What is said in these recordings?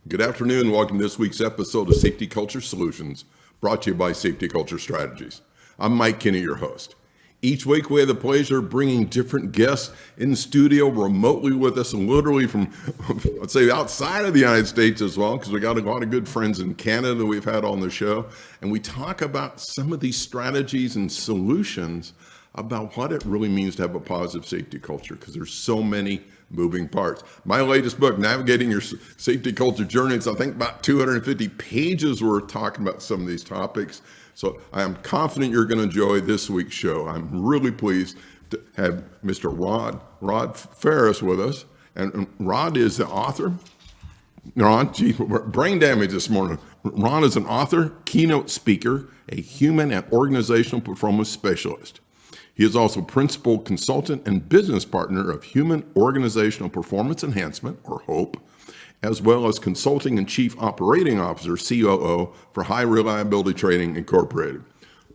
Good afternoon. Welcome to this week's episode of Safety Culture Solutions, brought to you by Safety Culture Strategies. I'm Mike Kinney, your host. Each week we have the pleasure of bringing different guests in the studio remotely with us, and literally from, let's say, outside of the United States as well, because we got a lot of good friends in Canada that we've had on the show. And we talk about some of these strategies and solutions about what it really means to have a positive safety culture, because there's so many moving parts. My latest book, Navigating Your Safety Culture Journey, it's I think about 250 pages worth talking about some of these topics. So I am confident you're going to enjoy this week's show. I'm really pleased to have Mr. Rod Farris with us. And Rod is the author. Ron, gee, brain damage this morning. Ron is an author, keynote speaker, a human and organizational performance specialist. He is also principal consultant and business partner of Human Organizational Performance Enhancement, or HOPE, as well as consulting and chief operating officer, COO, for High Reliability Training Incorporated.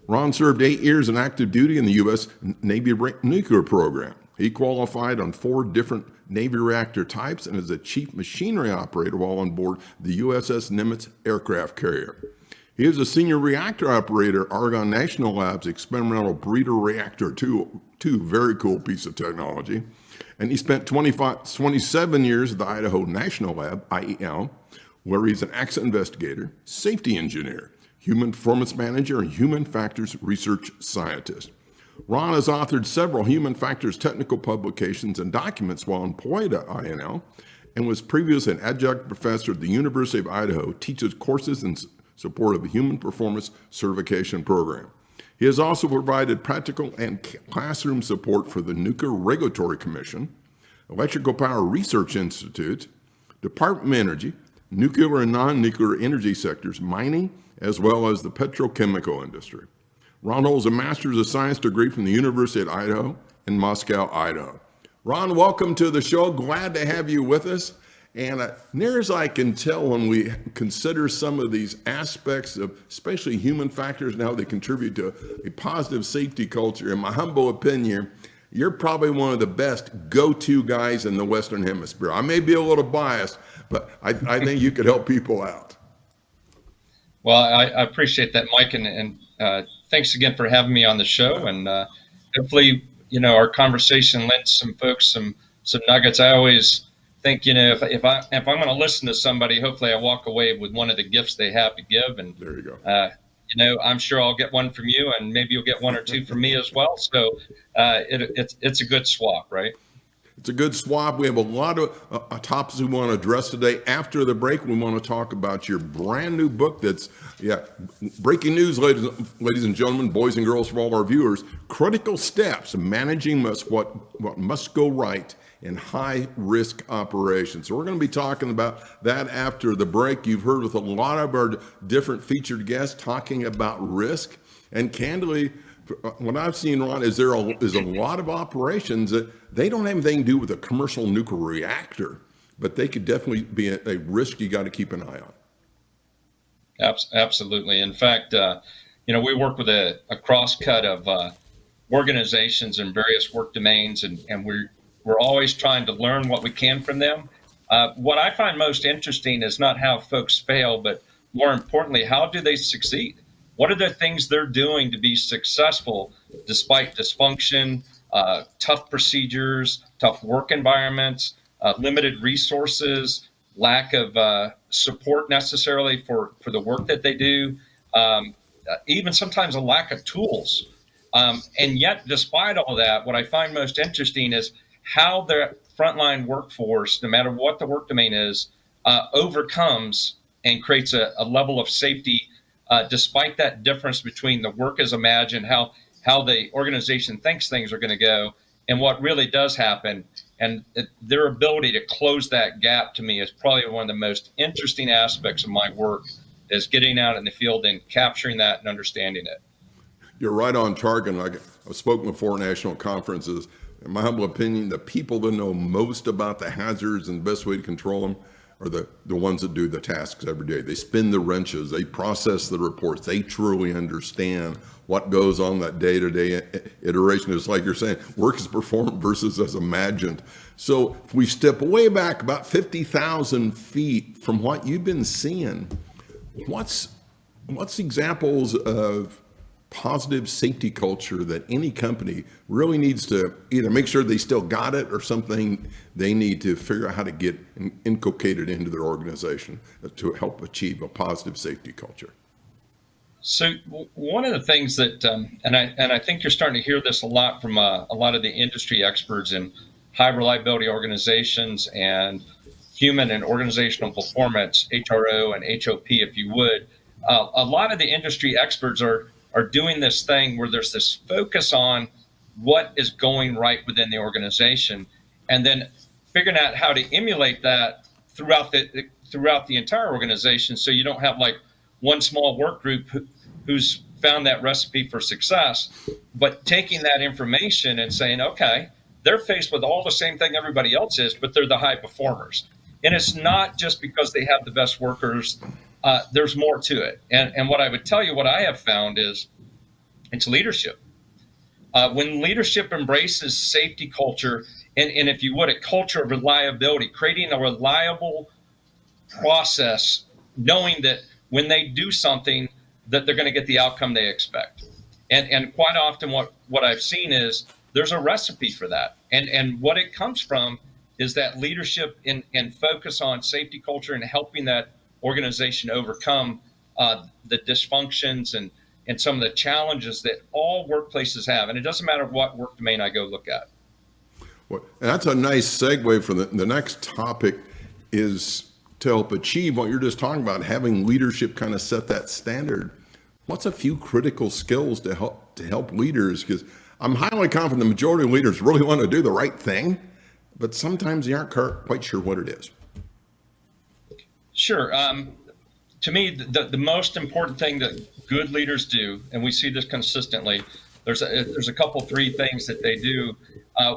Ron served 8 years in active duty in the U.S. Navy nuclear program. He qualified on 4 different Navy reactor types and is a chief machinery operator while on board the USS Nimitz aircraft carrier. He is a senior reactor operator at Argonne National Labs Experimental Breeder Reactor 2, very cool piece of technology. And he spent 27 years at the Idaho National Lab, IEL, where he's an accident investigator, safety engineer, human performance manager, and human factors research scientist. Ron has authored several human factors technical publications and documents while employed at INL, and was previously an adjunct professor at the University of Idaho, teaches courses in support of the Human Performance Certification Program. He has also provided practical and classroom support for the Nuclear Regulatory Commission, Electrical Power Research Institute, Department of Energy, nuclear and non-nuclear energy sectors, mining, as well as the petrochemical industry. Ron holds a Master's of Science degree from the University of Idaho in Moscow, Idaho. Ron, welcome to the show. Glad to have you with us. And near as I can tell, when we consider some of these aspects of especially human factors and how they contribute to a positive safety culture, in my humble opinion, you're probably one of the best go-to guys in the Western Hemisphere. I may be a little biased, but I think you could help people out. Well, I appreciate that, Mike, and thanks again for having me on the show. And hopefully, our conversation lends some folks some nuggets. I always think, if I'm going to listen to somebody, hopefully I walk away with one of the gifts they have to give. And there you go. I'm sure I'll get one from you, and maybe you'll get one or two from me as well. So it's a good swap, right? It's a good swap. We have a lot of topics we want to address today. After the break, we want to talk about your brand new book that's, breaking news, ladies and gentlemen, boys and girls, for all our viewers, Critical Steps, Managing what Must Go Right in High-Risk Operations. So we're going to be talking about that after the break. You've heard with a lot of our different featured guests talking about risk. And candidly, what I've seen, Ron, is a lot of operations that they don't have anything to do with a commercial nuclear reactor, but they could definitely be a risk you got to keep an eye on. Absolutely. In fact, we work with a cross-cut of organizations in various work domains, and we're always trying to learn what we can from them. What I find most interesting is not how folks fail, but more importantly, how do they succeed? What are the things they're doing to be successful despite dysfunction, tough procedures, tough work environments, limited resources, lack of support necessarily for the work that they do, even sometimes a lack of tools. And yet, despite all that, what I find most interesting is how the frontline workforce, no matter what the work domain is, overcomes and creates a level of safety despite that difference between the work as imagined, how the organization thinks things are going to go, and what really does happen. And their ability to close that gap, to me, is probably one of the most interesting aspects of my work, is getting out in the field and capturing that and understanding it. You're right on target. I've spoken before national conferences. In my humble opinion, the people that know most about the hazards and the best way to control them are the ones that do the tasks every day. They spin the wrenches, they process the reports, they truly understand what goes on that day-to-day iteration. It's like you're saying, work is performed versus as imagined. So if we step way back about 50,000 feet from what you've been seeing, what's examples of positive safety culture that any company really needs to either make sure they still got it or something they need to figure out how to get inculcated into their organization to help achieve a positive safety culture? So one of the things that, and I think you're starting to hear this a lot from a lot of the industry experts in high reliability organizations and human and organizational performance, HRO and HOP, if you would. A lot of the industry experts are doing this thing where there's this focus on what is going right within the organization, and then figuring out how to emulate that throughout the entire organization, so you don't have like one small work group who's found that recipe for success, but taking that information and saying, okay, they're faced with all the same thing everybody else is, but they're the high performers. And it's not just because they have the best workers. There's more to it. And what I would tell you, what I have found is it's leadership. When leadership embraces safety culture, and if you would, a culture of reliability, creating a reliable process, knowing that when they do something, that they're going to get the outcome they expect. And quite often what I've seen is there's a recipe for that. And what it comes from is that leadership and focus on safety culture and helping that organization overcome the dysfunctions and some of the challenges that all workplaces have. And it doesn't matter what work domain I go look at. Well, and that's a nice segue for the next topic is to help achieve what you're just talking about, having leadership kind of set that standard. What's a few critical skills to help leaders? Because I'm highly confident the majority of leaders really want to do the right thing, but sometimes they aren't quite sure what it is. Sure. To me, the most important thing that good leaders do, and we see this consistently, there's a couple, three things that they do.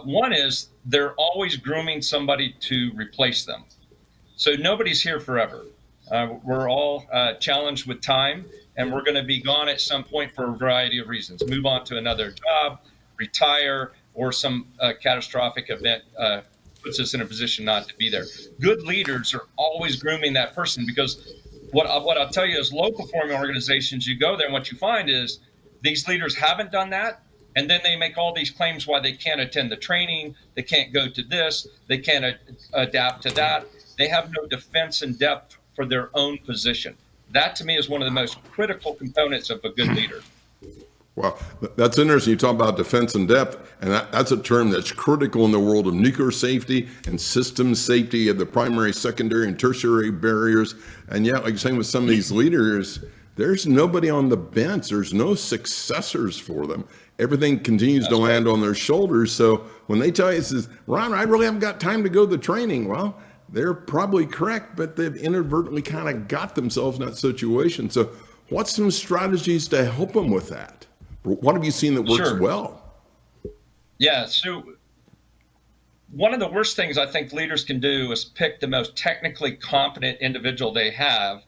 One is they're always grooming somebody to replace them. So nobody's here forever. We're all challenged with time, and we're going to be gone at some point for a variety of reasons. Move on to another job, retire, or some catastrophic event puts us in a position not to be there. Good leaders are always grooming that person, because what I'll tell you is low performing organizations, you go there and what you find is these leaders haven't done that. And then they make all these claims why they can't attend the training, they can't go to this, they can't adapt to that. They have no defense in depth for their own position. That to me is one of the most critical components of a good leader. Well, that's interesting. You talk about defense in depth, and that's a term that's critical in the world of nuclear safety and systems safety of the primary, secondary, and tertiary barriers. And yet, like you're saying with some of these leaders, there's nobody on the bench. There's no successors for them. Everything continues to land on their shoulders. So when they tell you, says, Ron, I really haven't got time to go to the training. Well, they're probably correct, but they've inadvertently kind of got themselves in that situation. So what's some strategies to help them with that? What have you seen that works well? Yeah, so one of the worst things I think leaders can do is pick the most technically competent individual they have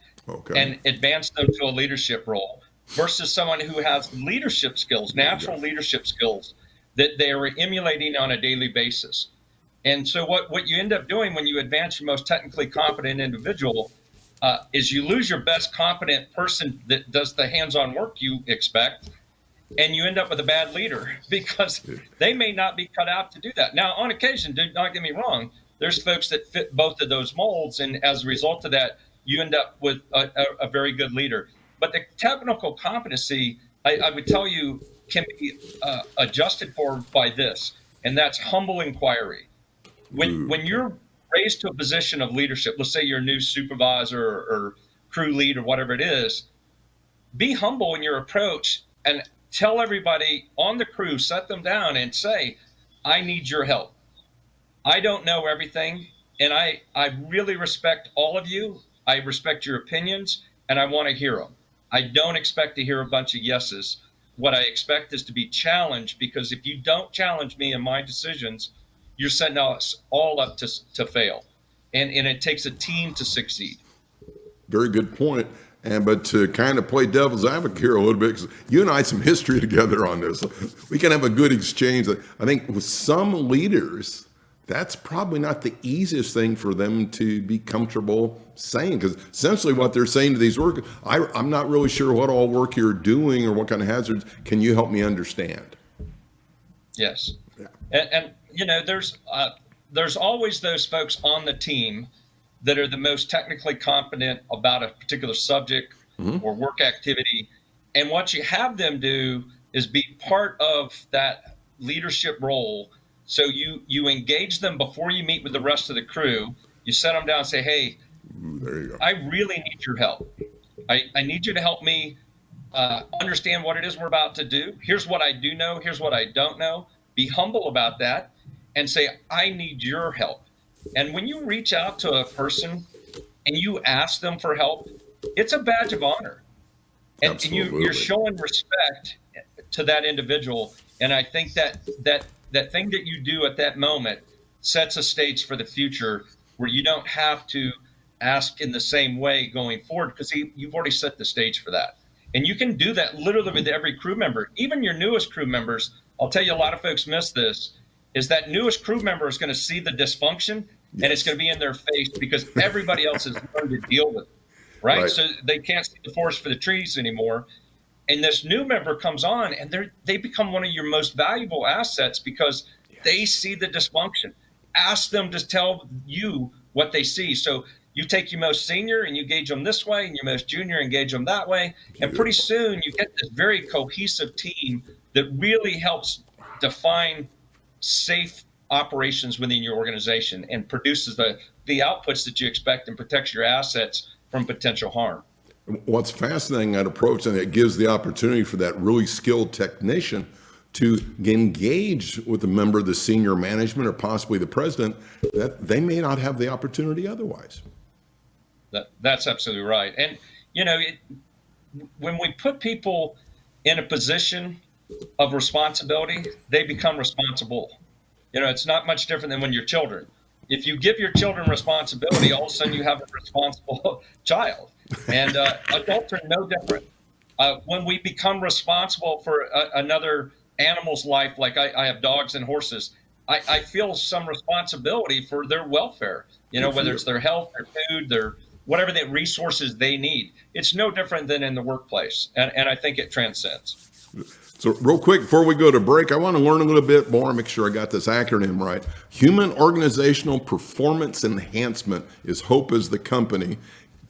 and advance them to a leadership role versus someone who has leadership skills, natural leadership skills that they are emulating on a daily basis. And so what you end up doing when you advance your most technically competent individual is you lose your best competent person that does the hands-on work you expect, and you end up with a bad leader because they may not be cut out to do that. Now, on occasion, do not get me wrong, there's folks that fit both of those molds, and as a result of that, you end up with a very good leader. But the technical competency, I would tell you, can be adjusted for by this, and that's humble inquiry. When you're raised to a position of leadership, let's say you're a new supervisor or crew lead or whatever it is, be humble in your approach and tell everybody on the crew, set them down and say, I need your help. I don't know everything, and I really respect all of you. I respect your opinions, and I want to hear them. I don't expect to hear a bunch of yeses. What I expect is to be challenged, because if you don't challenge me in my decisions, you're setting us all up to fail. and it takes a team to succeed. Very good point. But to kind of play devil's advocate here a little bit, because you and I have some history together on this, we can have a good exchange. I think with some leaders, that's probably not the easiest thing for them to be comfortable saying, because essentially what they're saying to these workers, I'm not really sure what all work you're doing or what kind of hazards. Can you help me understand? Yes. Yeah. And there's always those folks on the team that are the most technically competent about a particular subject or work activity. And what you have them do is be part of that leadership role. So you engage them before you meet with the rest of the crew. You set them down and say, hey, there you go. I really need your help. I need you to help me understand what it is we're about to do. Here's what I do know. Here's what I don't know. Be humble about that and say, I need your help. And when you reach out to a person and you ask them for help, it's a badge of honor. And you're showing respect to that individual. And I think that thing that you do at that moment sets a stage for the future where you don't have to ask in the same way going forward, because you've already set the stage for that. And you can do that literally with every crew member, even your newest crew members. I'll tell you, a lot of folks miss this, is that newest crew member is going to see the dysfunction and it's going to be in their face because everybody else has learned to deal with it, right? So they can't see the forest for the trees anymore. And this new member comes on and they become one of your most valuable assets because they see the dysfunction. Ask them to tell you what they see. So you take your most senior and you engage them this way, and your most junior engage them that way. And pretty soon you get this very cohesive team that really helps define safe operations within your organization and produces the outputs that you expect and protects your assets from potential harm. What's fascinating, that approach, and it gives the opportunity for that really skilled technician to engage with a member of the senior management or possibly the president that they may not have the opportunity otherwise. That's absolutely right. And, when we put people in a position of responsibility, they become responsible. It's not much different than when you're children. If you give your children responsibility, all of a sudden you have a responsible child. And adults are no different. When we become responsible for another animal's life, like I have dogs and horses, I feel some responsibility for their welfare, whether it's their health, their food, their whatever the resources they need. It's no different than in the workplace. And I think it transcends. So real quick, before we go to break, I want to learn a little bit more, make sure I got this acronym right. Human Organizational Performance Enhancement is HOPE as the company.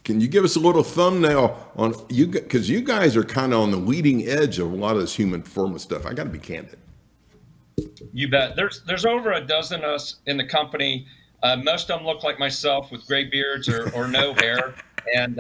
Can you give us a little thumbnail on you, because you guys are kind of on the leading edge of a lot of this human performance stuff. I got to be candid. You bet. There's over a dozen of us in the company. Most of them look like myself with gray beards or no hair. And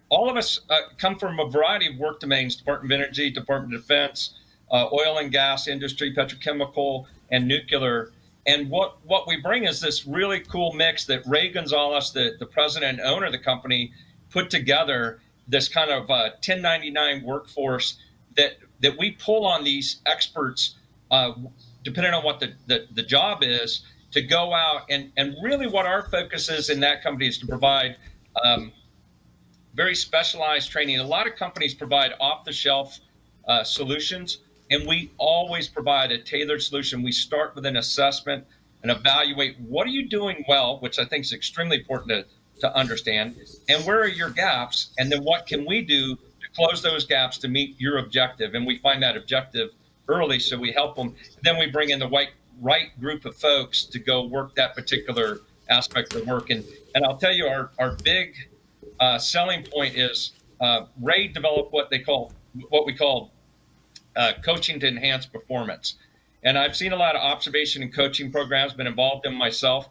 all of us come from a variety of work domains: Department of Energy, Department of Defense, oil and gas industry, petrochemical, and nuclear. And what we bring is this really cool mix that Ray Gonzalez, the president and owner of the company, put together, this kind of 1099 workforce that we pull on these experts, depending on what the job is, to go out and really what our focus is in that company is to provide very specialized training. A lot of companies provide off-the-shelf solutions, and we always provide a tailored solution. We start with an assessment and evaluate what are you doing well, which I think is extremely important to understand, and where are your gaps, and then what can we do to close those gaps to meet your objective. And we find that objective early, so we help them. Then we bring in the right group of folks to go work that particular aspect of work. And I'll tell you, our big selling point is Ray developed what we call coaching to enhance performance. And I've seen a lot of observation and coaching programs, been involved in myself,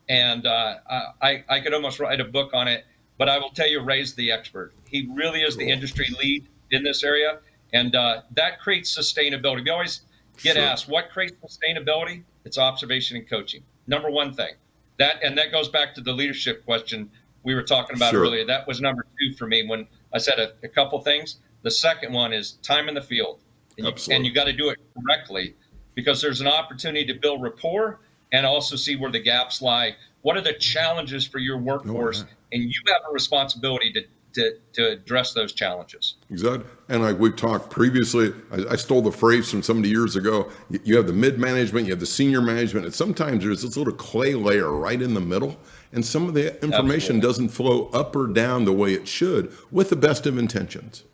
and I could almost write a book on it. But I will tell you, Ray's the expert. He really is the industry lead in this area, and that creates sustainability. We always get asked, what creates sustainability? It's observation and coaching. Number one thing. That goes back to the leadership question we were talking about earlier. That was number 2 for me when I said a couple things. The second one is time in the field. And you got to do it correctly, because there's an opportunity to build rapport and also see where the gaps lie what are the challenges for your workforce, and you have a responsibility to address those challenges. Exactly. And like we've talked previously, I stole the phrase from somebody years ago. You have the mid-management, you have the senior management, and sometimes there's this little clay layer right in the middle, and some of the information doesn't flow up or down the way it should with the best of intentions.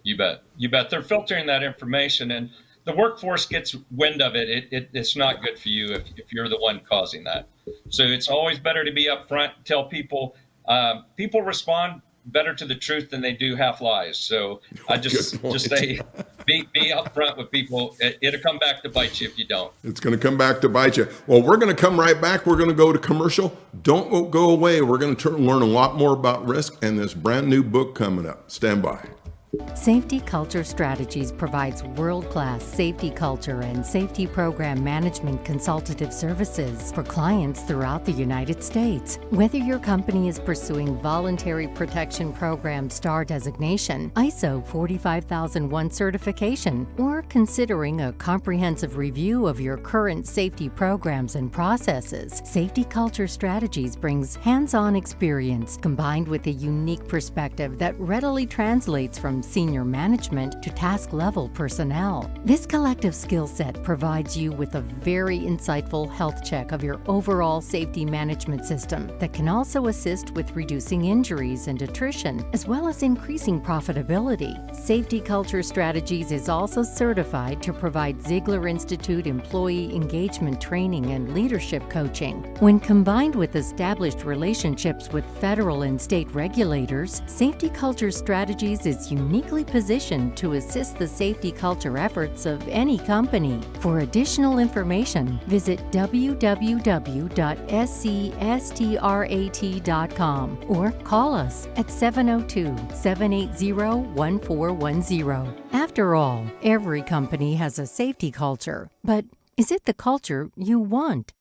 You bet. They're filtering that information, and the workforce gets wind of it. It's not good for you if you're the one causing that. So it's always better to be upfront, tell people. People respond better to the truth than they do half lies. So I just say, be upfront with people. It'll come back to bite you if you don't. It's going to come back to bite you. Well, we're going to come right back. We're going to go to commercial. Don't go away. We're going to learn a lot more about risk and this brand new book coming up. Stand by. Safety Culture Strategies provides world-class safety culture and safety program management consultative services for clients throughout the United States. Whether your company is pursuing Voluntary Protection Program STAR designation, ISO 45001 certification, or considering a comprehensive review of your current safety programs and processes, Safety Culture Strategies brings hands-on experience combined with a unique perspective that readily translates from senior management to task-level personnel. This collective skill set provides you with a very insightful health check of your overall safety management system that can also assist with reducing injuries and attrition, as well as increasing profitability. Safety Culture Strategies is also certified to provide Ziegler Institute employee engagement training and leadership coaching. When combined with established relationships with federal and state regulators, Safety Culture Strategies is uniquely positioned to assist the safety culture efforts of any company. For additional information, visit www.scstrat.com or call us at 702-780-1410. After all, every company has a safety culture, but is it the culture you want?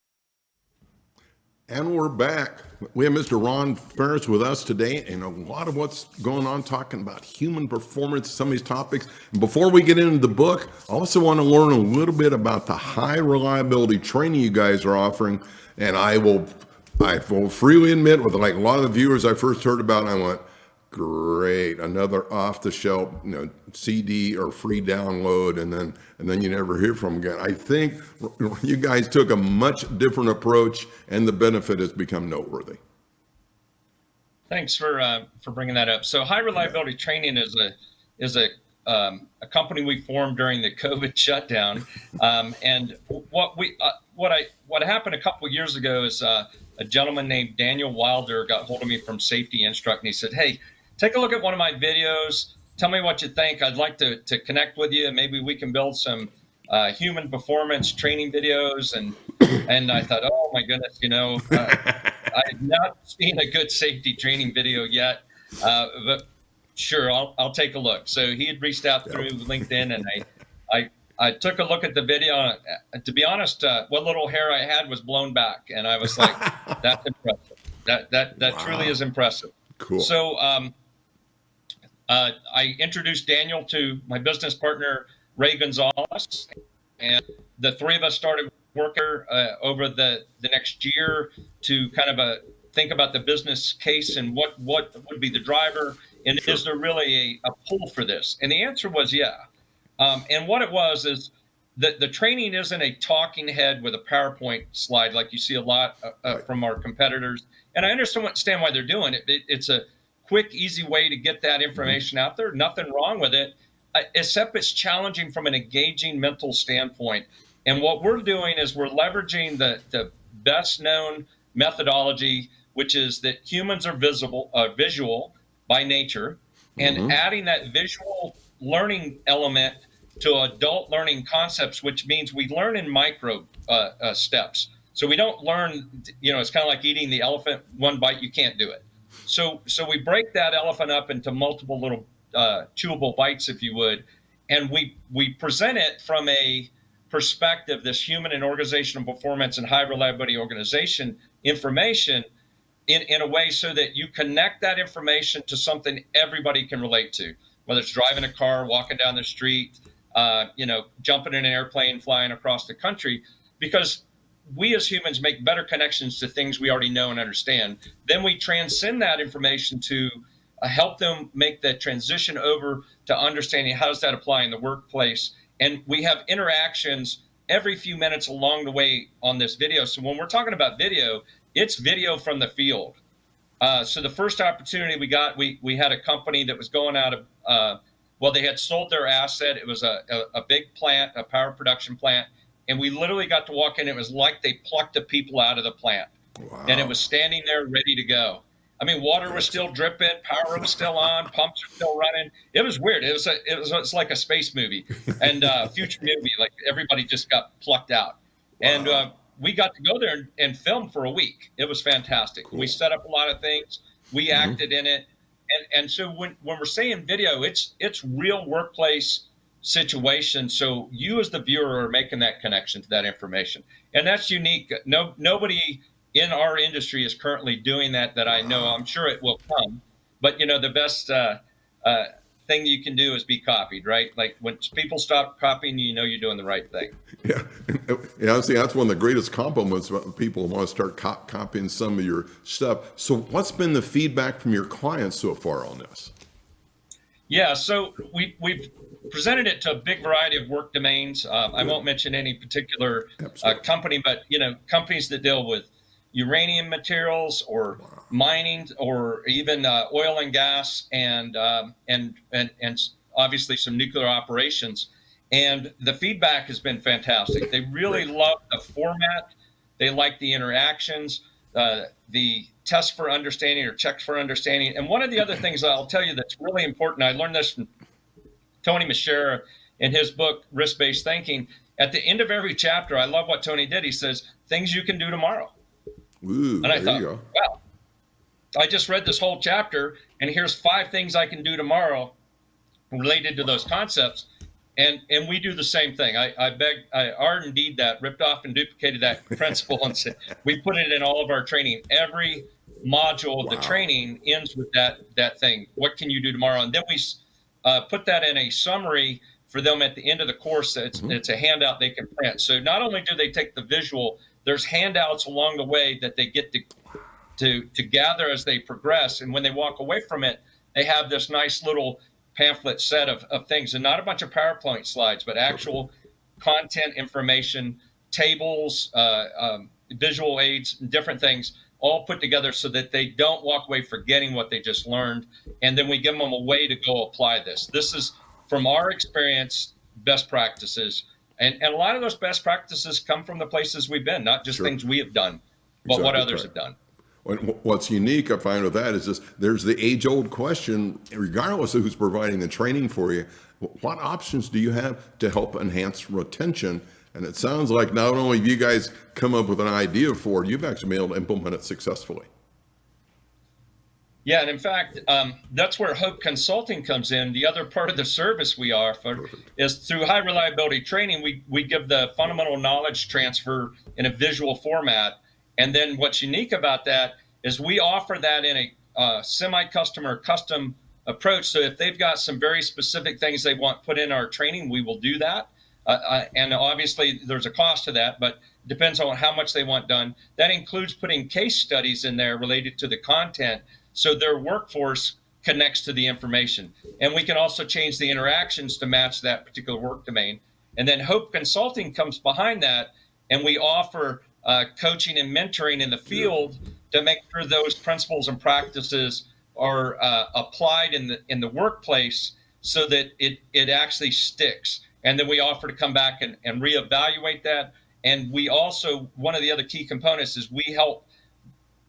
And we're back. We have Mr. Ron Farris with us today, and a lot of what's going on talking about human performance, some of these topics. And before we get into the book, I also want to learn a little bit about the high reliability training you guys are offering. And I will freely admit, with like a lot of the viewers I first heard about, I went, great, another off-the-shelf, CD or free download, and then you never hear from them again. I think you guys took a much different approach, and the benefit has become noteworthy. Thanks for bringing that up. So, High Reliability Training is a company we formed during the COVID shutdown, and what happened a couple of years ago is a gentleman named Daniel Wilder got hold of me from Safety Instruct, and he said, "Hey, take a look at one of my videos. Tell me what you think. I'd like to connect with you. Maybe we can build some human performance training videos." And I thought, oh my goodness, I have not seen a good safety training video yet, but sure, I'll take a look. So he had reached out through LinkedIn, and I took a look at the video. To be honest, what little hair I had was blown back, and I was like, "That's impressive. That wow. Truly is impressive." Cool. So I introduced Daniel to my business partner Ray Gonzalez, and the three of us started working over the next year to kind of think about the business case and what would be the driver, and sure. Is there really a pull for this? And the answer was yeah. And what it was is that the training isn't a talking head with a PowerPoint slide like you see a lot from our competitors. And I understand why they're doing it. It's a quick, easy way to get that information out there. Nothing wrong with it, except it's challenging from an engaging mental standpoint. And what we're doing is we're leveraging the best known methodology, which is that humans are visual by nature, and adding that visual learning element to adult learning concepts, which means we learn in micro steps. So we don't learn, it's kind of like eating the elephant one bite, you can't do it. So we break that elephant up into multiple little chewable bites, if you would, and we present it from a perspective, this human and organizational performance and high reliability organization information in a way so that you connect that information to something everybody can relate to, whether it's driving a car, walking down the street, jumping in an airplane, flying across the country, because we as humans make better connections to things we already know and understand. Then we transcend that information to help them make the transition over to understanding how does that apply in the workplace. And we have interactions every few minutes along the way on this video. So when we're talking about video, it's video from the field. So the first opportunity we got, we had a company that was going out of, they had sold their asset. It was a big plant, a power production plant. And we literally got to walk in. It was like they plucked the people out of the plant. Wow. And it was standing there ready to go. I mean, water was still dripping, power was still on, pumps are still running. It was weird. It's like a space movie and future movie. Like everybody just got plucked out. Wow. And we got to go there and film for a week. It was fantastic. Cool. We set up a lot of things. We acted in it. And so when we're saying video, it's real workplace situation. So you as the viewer are making that connection to that information. And that's unique. Nobody in our industry is currently doing that I know. I'm sure it will come. But, the best thing you can do is be copied, right? Like when people stop copying you, you're doing the right thing. Yeah. See, that's one of the greatest compliments about people who want to start copying some of your stuff. So what's been the feedback from your clients so far on this? Yeah, so we've presented it to a big variety of work domains. I won't mention any particular company, but companies that deal with uranium materials or mining or even oil and gas and obviously some nuclear operations. And the feedback has been fantastic. They really love the format. They like the interactions, the test for understanding or checks for understanding. And one of the other things I'll tell you that's really important, I learned this from Tony Mashera in his book, Risk-Based Thinking. At the end of every chapter, I love what Tony did. He says, things you can do tomorrow. Ooh, and I thought, wow, I just read this whole chapter and here's 5 things I can do tomorrow related to those concepts. And we do the same thing. I R&D'd that, ripped off and duplicated that principle and said, we put it in all of our training. Every module of the training ends with that thing. What can you do tomorrow? And then we put that in a summary for them at the end of the course. It's a handout they can print. So not only do they take the visual, there's handouts along the way that they get to gather as they progress. And when they walk away from it, they have this nice little pamphlet set of things, and not a bunch of PowerPoint slides, but actual content information, tables, visual aids, different things, all put together so that they don't walk away forgetting what they just learned. And then we give them a way to go apply this. This is, from our experience, best practices. And a lot of those best practices come from the places we've been, not just things we have done, but what others have done. What's unique, I find, with that is just there's the age-old question, regardless of who's providing the training for you, what options do you have to help enhance retention? And it sounds like not only have you guys come up with an idea for it, you've actually been able to implement it successfully. Yeah, and in fact, that's where Hope Consulting comes in. The other part of the service we offer is through high reliability training, we give the fundamental knowledge transfer in a visual format. And then what's unique about that is we offer that in a semi-custom or custom approach. So if they've got some very specific things they want put in our training, we will do that. And obviously there's a cost to that, but it depends on how much they want done. That includes putting case studies in there related to the content, so their workforce connects to the information. And we can also change the interactions to match that particular work domain. And then Hope Consulting comes behind that, and we offer coaching and mentoring in the field to make sure those principles and practices are applied in the workplace so that it actually sticks. And then we offer to come back and reevaluate that. And we also, one of the other key components is we help.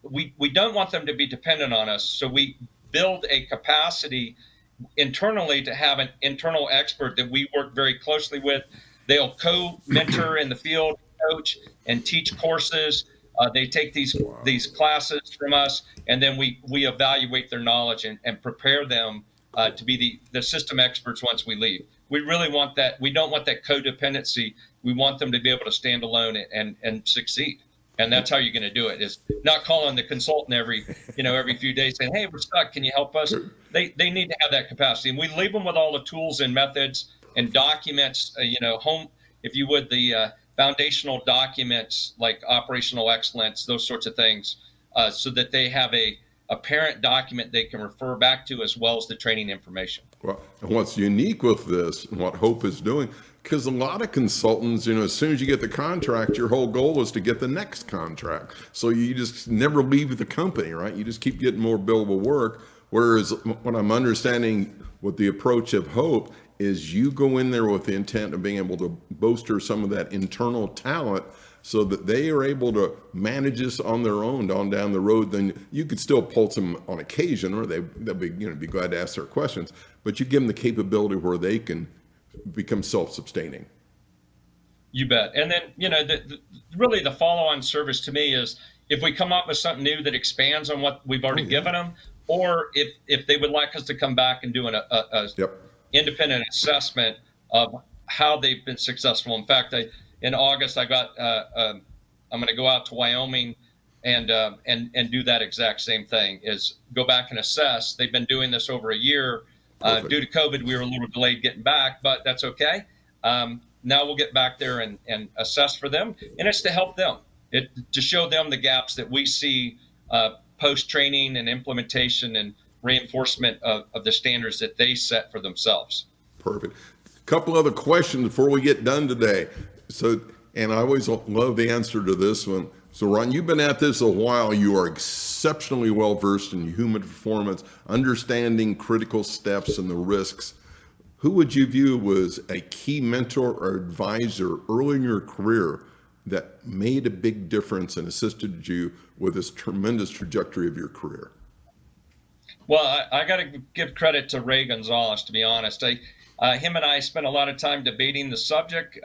We don't want them to be dependent on us, so we build a capacity internally to have an internal expert that we work very closely with. They'll co-mentor in the field, coach, and teach courses. They take these classes from us, and then we evaluate their knowledge and prepare them to be the system experts once we leave. We really want that. We don't want that codependency. We want them to be able to stand alone and succeed. And that's how you're going to do it, is not calling the consultant every few days saying, hey, we're stuck, can you help us? They need to have that capacity. And we leave them with all the tools and methods and documents, if you would, the foundational documents like operational excellence, those sorts of things, so that they have a parent document they can refer back to, as well as the training information. Well, and what's unique with this and what Hope is doing, because a lot of consultants, as soon as you get the contract, your whole goal is to get the next contract. So you just never leave the company, right? You just keep getting more billable work. Whereas what I'm understanding with the approach of Hope is you go in there with the intent of being able to bolster some of that internal talent so that they are able to manage this on their own on down the road. Then you could still pulse them on occasion, or they'll be be glad to ask their questions, but you give them the capability where they can become self-sustaining. You bet. And then, really the follow-on service to me is if we come up with something new that expands on what we've already given them, or if they would like us to come back and do a independent assessment of how they've been successful. In fact, in August, I'm going to go out to Wyoming and do that exact same thing, is go back and assess. They've been doing this over a year. Due to COVID, we were a little delayed getting back, but that's okay. Now we'll get back there and assess for them. And it's to help them, to show them the gaps that we see post-training and implementation and reinforcement of the standards that they set for themselves. Perfect. A couple other questions before we get done today. So, and I always love the answer to this one. So Ron, you've been at this a while. You are exceptionally well versed in human performance, understanding critical steps and the risks. Who would you view was a key mentor or advisor early in your career that made a big difference and assisted you with this tremendous trajectory of your career? Well, I got to give credit to Ray Gonzalez, to be honest. Him and I spent a lot of time debating the subject,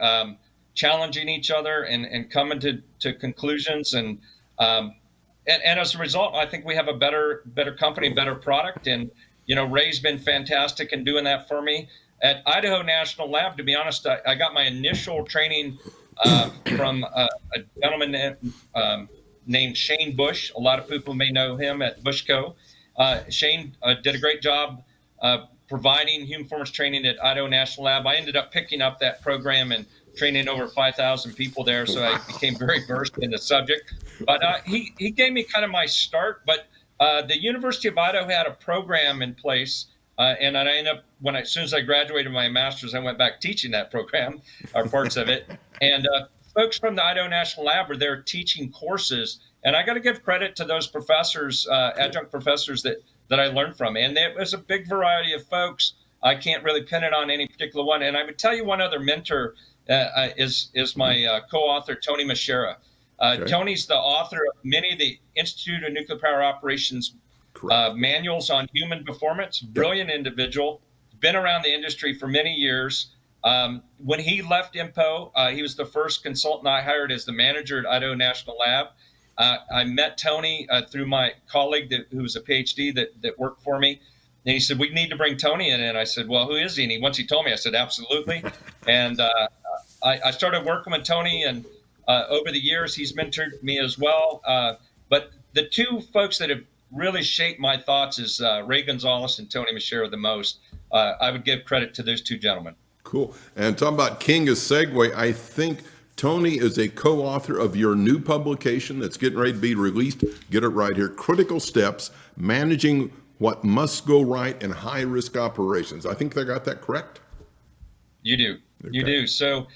challenging each other and coming to conclusions. And as a result, I think we have a better company, better product. And, Ray's been fantastic in doing that for me. At Idaho National Lab, to be honest, I got my initial training from a gentleman named Shane Bush. A lot of people may know him at Bushco. Shane did a great job providing human performance training at Idaho National Lab. I ended up picking up that program and training over 5,000 people there, so I became very versed in the subject. But he gave me kind of my start. But the University of Idaho had a program in place, and I ended up, as soon as I graduated my master's, I went back teaching that program, or parts of it. And folks from the Idaho National Lab were there teaching courses. And I got to give credit to those professors, adjunct professors that I learned from. And it was a big variety of folks. I can't really pin it on any particular one. And I would tell you one other mentor is my co-author, Tony Mashera. Tony's the author of many of the Institute of Nuclear Power Operations manuals on human performance. Brilliant individual, been around the industry for many years. When he left INPO, he was the first consultant I hired as the manager at Idaho National Lab. I met Tony through my colleague who was a PhD that worked for me. And he said, we need to bring Tony in. And I said, well, who is he? And once he told me, I said, absolutely. And I started working with Tony, and over the years, he's mentored me as well. But the two folks that have really shaped my thoughts is Ray Gonzalez and Tony Mashera the most. I would give credit to those two gentlemen. Cool. And talking about King of Segue, I think Tony is a co-author of your new publication that's getting ready to be released. Get it right here. Critical Steps, Managing What Must Go Right in High-Risk Operations. I think they got that correct? You do. Okay. You do. So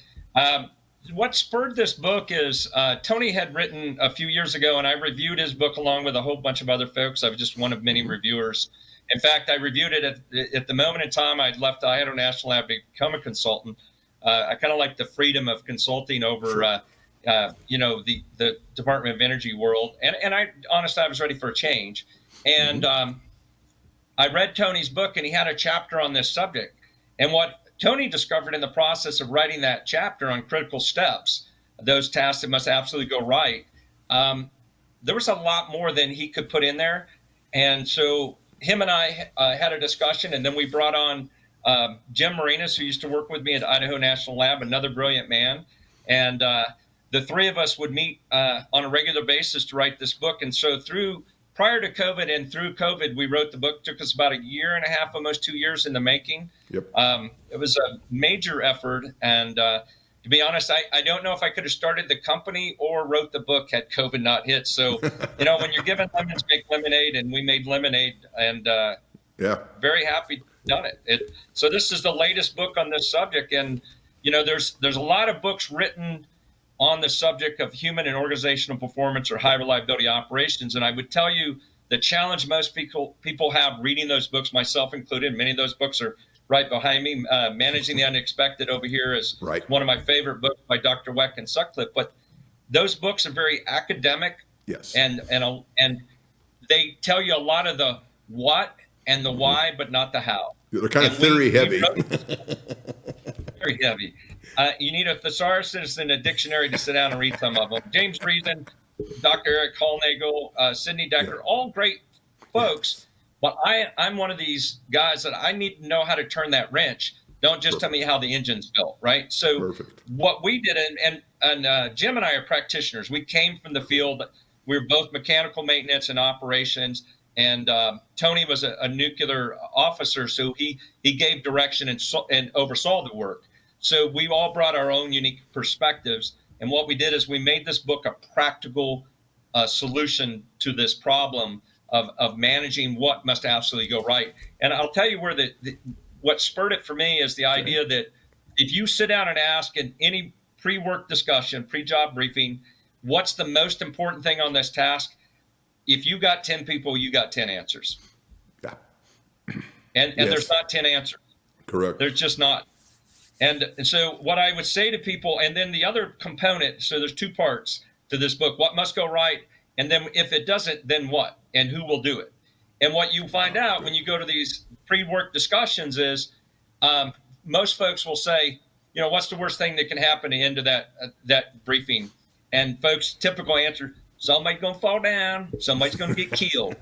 what spurred this book is Tony had written a few years ago, and I reviewed his book along with a whole bunch of other folks. I was just one of many reviewers. In fact, I reviewed it at the moment in time I'd left Idaho National Lab to become a consultant. I kind of like the freedom of consulting over, the Department of Energy world. And I honestly, I was ready for a change. And I read Tony's book, and he had a chapter on this subject. And what Tony discovered in the process of writing that chapter on critical steps, those tasks that must absolutely go right, there was a lot more than he could put in there. And so him and I had a discussion, and then we brought on Jim Marinas, who used to work with me at Idaho National Lab, another brilliant man. And the three of us would meet on a regular basis to write this book. And so prior to COVID and through COVID, we wrote the book. It took us about a year and a half, almost 2 years in the making. Yep. It was a major effort. And to be honest, I don't know if I could have started the company or wrote the book had COVID not hit. So, when you're given lemons, make lemonade, and we made lemonade, and very happy to have done it. So this is the latest book on this subject, and there's a lot of books written on the subject of human and organizational performance or high reliability operations, and I would tell you the challenge most people have reading those books, myself included. Many of those books are right behind me. Managing the Unexpected over here is one of my favorite books by Dr. Weck and Sutcliffe. But those books are very academic. Yes. And they tell you a lot of the what and the why, but not the how. They're kind of theory heavy. Very heavy. You need a thesaurus and a dictionary to sit down and read some of them. James Reason, Dr. Eric Holnagel, Sidney Decker, all great folks. But I'm one of these guys that I need to know how to turn that wrench. Don't just tell me how the engine's built, right? So what we did, and Jim and I are practitioners. We came from the field. We were both mechanical maintenance and operations. And Tony was a nuclear officer, so he gave direction and oversaw the work. So we all brought our own unique perspectives. And what we did is we made this book a practical solution to this problem of managing what must absolutely go right. And I'll tell you where what spurred it for me is the idea that if you sit down and ask in any pre-work discussion, pre-job briefing, what's the most important thing on this task? If you got 10 people, you got 10 answers. Yeah. And there's not 10 answers. Correct. There's just not. And so what I would say to people, and then the other component, so there's two parts to this book, what must go right, and then if it doesn't, then what, and who will do it. And what you find out when you go to these pre-work discussions is most folks will say, what's the worst thing that can happen at the end of that briefing? And folks' typical answer, somebody's going to fall down, somebody's going to get killed.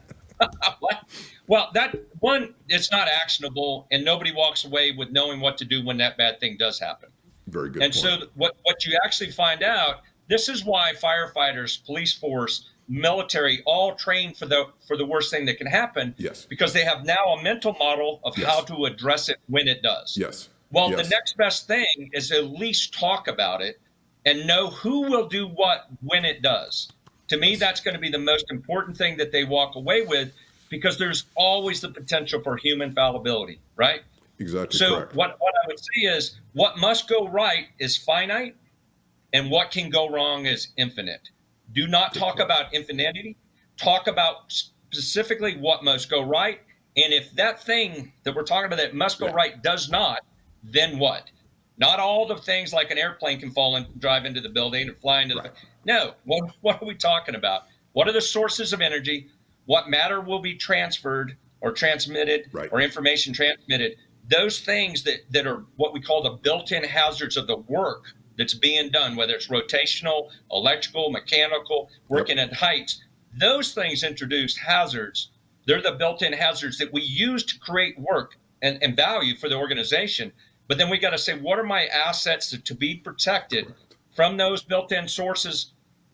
Well, that one, it's not actionable, and nobody walks away with knowing what to do when that bad thing does happen. Very good. And point. so what you actually find out, this is why firefighters, police force, military all train for the worst thing that can happen. Yes. Because they have now a mental model of how to address it when it does. Yes. Well, the next best thing is at least talk about it and know who will do what when it does. To me, that's going to be the most important thing that they walk away with, because there's always the potential for human fallibility, right? Exactly. So correct. what I would say is what must go right is finite, and what can go wrong is infinite. Do not talk about infinity. Talk about specifically what must go right. And if that thing that we're talking about that must go right does not, then what? Not all the things like an airplane can fall and drive into the building or fly into the... No, what are we talking about? What are the sources of energy? What matter will be transferred or transmitted or information transmitted? Those things that are what we call the built-in hazards of the work that's being done, whether it's rotational, electrical, mechanical, working at heights, those things introduce hazards. They're the built-in hazards that we use to create work and value for the organization. But then we got to say, what are my assets to be protected from those built-in sources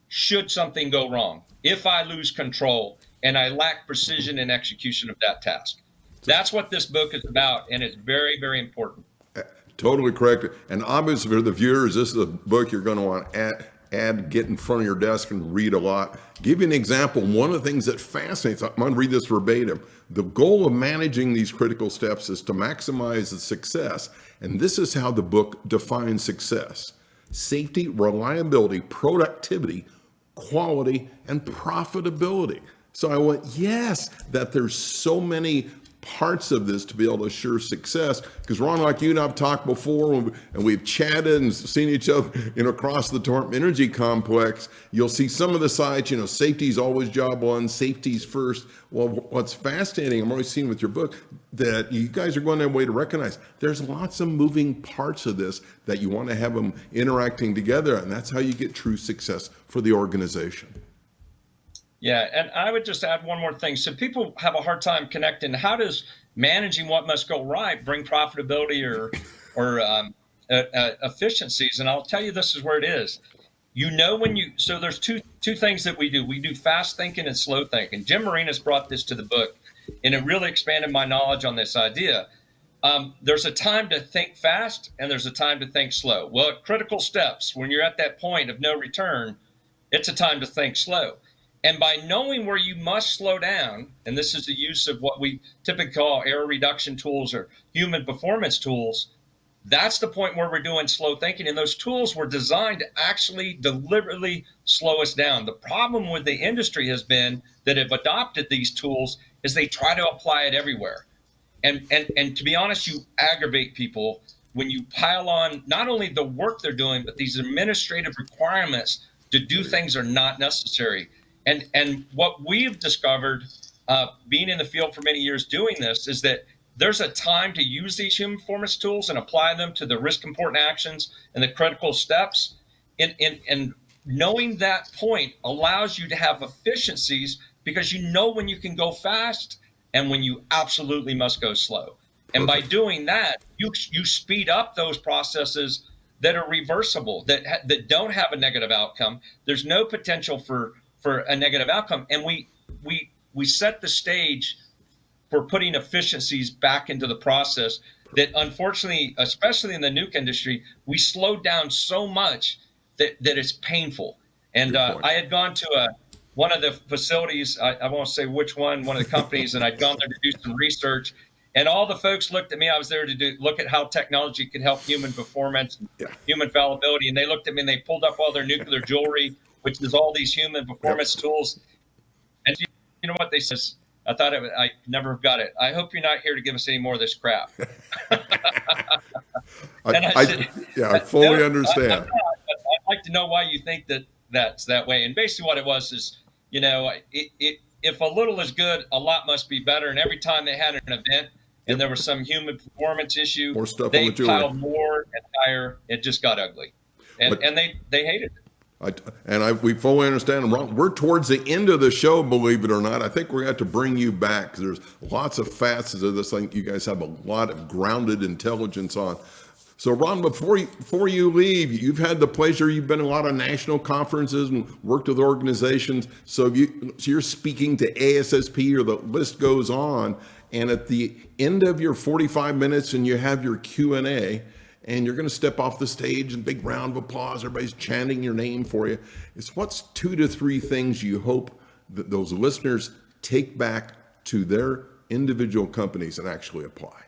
should something go wrong? If I lose control and I lack precision in execution of that task. That's what this book is about, and it's very, very important. Totally correct. And obviously for the viewers, this is a book you're going to want to get in front of your desk and read a lot. Give you an example. One of the things that fascinates, I'm going to read this verbatim. The goal of managing these critical steps is to maximize the success. And this is how the book defines success: safety, reliability, productivity, quality, and profitability. So I went, yes, that there's so many parts of this to be able to assure success. Because Ron, like you and I've talked before, and we've chatted and seen each other, across the Torrent Energy Complex, you'll see some of the sites, safety is always job one, safety's first. Well, what's fascinating, I'm always seeing with your book, that you guys are going that way to recognize there's lots of moving parts of this that you want to have them interacting together. And that's how you get true success for the organization. Yeah, and I would just add one more thing. So people have a hard time connecting. How does managing what must go right bring profitability or efficiencies? And I'll tell you, this is where it is. So there's two things that we do. We do fast thinking and slow thinking. Jim Marinas brought this to the book, and it really expanded my knowledge on this idea. there's a time to think fast and there's a time to think slow. Well, at critical steps, when you're at that point of no return, it's a time to think slow. And by knowing where you must slow down, and this is the use of what we typically call error reduction tools or human performance tools, that's the point where we're doing slow thinking. And those tools were designed to actually deliberately slow us down. The problem with the industry has been that have adopted these tools is they try to apply it everywhere. And to be honest, you aggravate people when you pile on not only the work they're doing, but these administrative requirements to do things are not necessary. And what we've discovered, being in the field for many years doing this, is that there's a time to use these human performance tools and apply them to the risk important actions and the critical steps. And knowing that point allows you to have efficiencies because you know when you can go fast and when you absolutely must go slow. And by doing that, you speed up those processes that are reversible, that don't have a negative outcome. There's no potential for a negative outcome. And we set the stage for putting efficiencies back into the process that, unfortunately, especially in the nuke industry, we slowed down so much that it's painful. And I had gone to one of the facilities, I won't say which one of the companies, and I'd gone there to do some research. And all the folks looked at me. I was there to look at how technology could help human performance, human fallibility. And they looked at me and they pulled up all their nuclear jewelry, which is all these human performance tools. And you know what they said? I thought I never got it. I hope you're not here to give us any more of this crap. I fully understand. I'm not, but I'd like to know why you think that's that way. And basically what it was is, if a little is good, a lot must be better. And every time they had an event and there was some human performance issue, more stuff they on the jewelry. piled more and higher. It just got ugly. And they hated it. We fully understand. We're towards the end of the show, believe it or not. I think we're going to have to bring you back because there's lots of facets of this thing. You guys have a lot of grounded intelligence on. So, Ron, before you leave, you've had the pleasure. You've been in a lot of national conferences and worked with organizations. So you're speaking to ASSP, or the list goes on. And at the end of your 45 minutes, and you have your Q&A. And you're going to step off the stage and big round of applause. Everybody's chanting your name for you. What's 2 to 3 things you hope that those listeners take back to their individual companies and actually apply?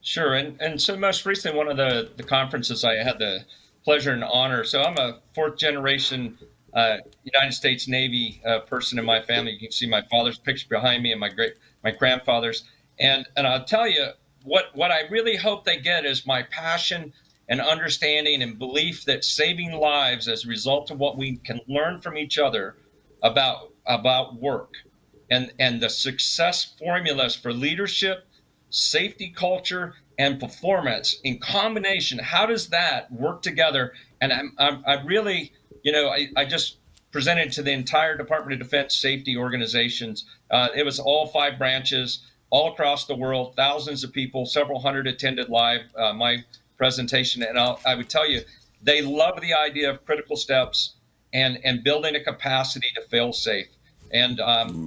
Sure. And so most recently, one of the conferences I had the pleasure and honor. So I'm a 4th generation United States Navy person in my family. You can see my father's picture behind me and my grandfather's. And I'll tell you, what I really hope they get is my passion and understanding and belief that saving lives as a result of what we can learn from each other about work and the success formulas for leadership, safety culture, and performance in combination. How does that work together? And I really, I just presented to the entire Department of Defense safety organizations. It was all 5 branches, all across the world, thousands of people, several hundred attended live my presentation. And I would tell you, they love the idea of critical steps and building a capacity to fail safe. And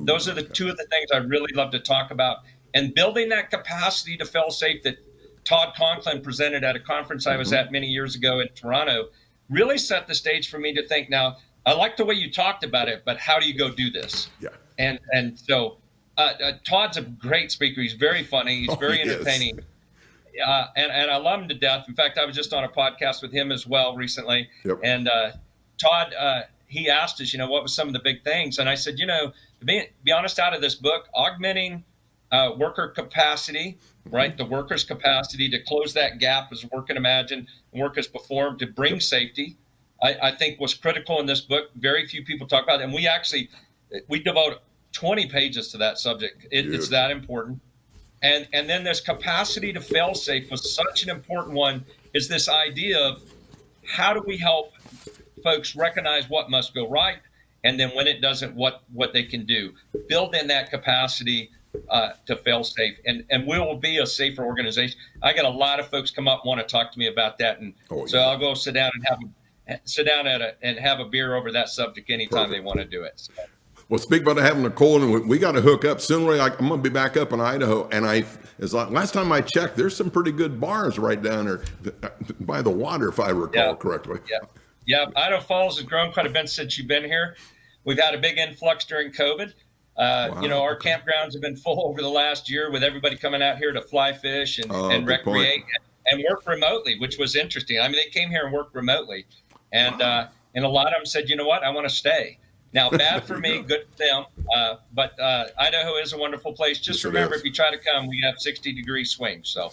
those are the 2 of the things I really love to talk about. And building that capacity to fail safe that Todd Conklin presented at a conference I was at many years ago in Toronto really set the stage for me to think, now, I like the way you talked about it, but how do you go do this? Yeah. And so Todd's a great speaker. He's very funny. He's very entertaining. And I love him to death. In fact, I was just on a podcast with him as well recently. Yep. And Todd, he asked us, what was some of the big things? And I said, to be honest, out of this book, augmenting worker capacity, right? The worker's capacity to close that gap as work can imagine and work has performed to bring safety, I think was critical in this book. Very few people talk about it. And we devote 20 pages to that subject. It's that important. And then this capacity to fail safe was such an important one, is this idea of how do we help folks recognize what must go right, and then when it doesn't, what they can do. Build in that capacity to fail safe, and we will be a safer organization. I got a lot of folks come up and want to talk to me about that, and so I'll go sit down and have a beer over that subject anytime they want to do it. So. Well, speak about having a cold, and we got to hook up soon. I'm going to be back up in Idaho, and last time I checked, there's some pretty good bars right down there by the water, if I recall correctly. Yeah. Idaho Falls has grown quite a bit since you've been here. We've had a big influx during COVID. Our campgrounds have been full over the last year with everybody coming out here to fly fish and recreate and work remotely, which was interesting. I mean, they came here and worked remotely, and a lot of them said, you know what, I want to stay. Now, bad for me, good for them, but Idaho is a wonderful place. Just remember, if you try to come, we have 60-degree swings, so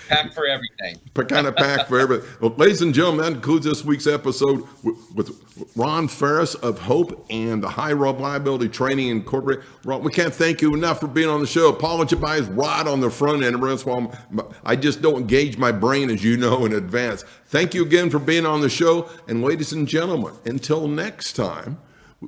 pack for everything. Kind of pack for everything. Well, ladies and gentlemen, that concludes this week's episode with Ron Farris of Hope and the High Reliability Training Incorporated. Ron, we can't thank you enough for being on the show. Apologize, Rod on the front end. I just don't engage my brain, as you know, in advance. Thank you again for being on the show. And ladies and gentlemen, until next time,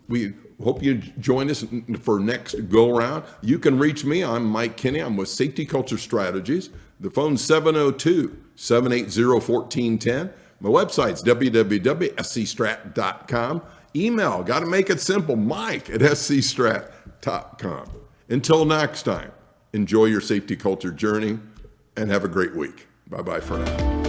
we hope you join us for next go around. You can reach me. I'm Mike Kinney. I'm with Safety Culture Strategies. The phone's 702-780-1410. My website's www.scstrat.com. Email, got to make it simple, mike@scstrat.com. Until next time, enjoy your safety culture journey and have a great week. Bye-bye for now.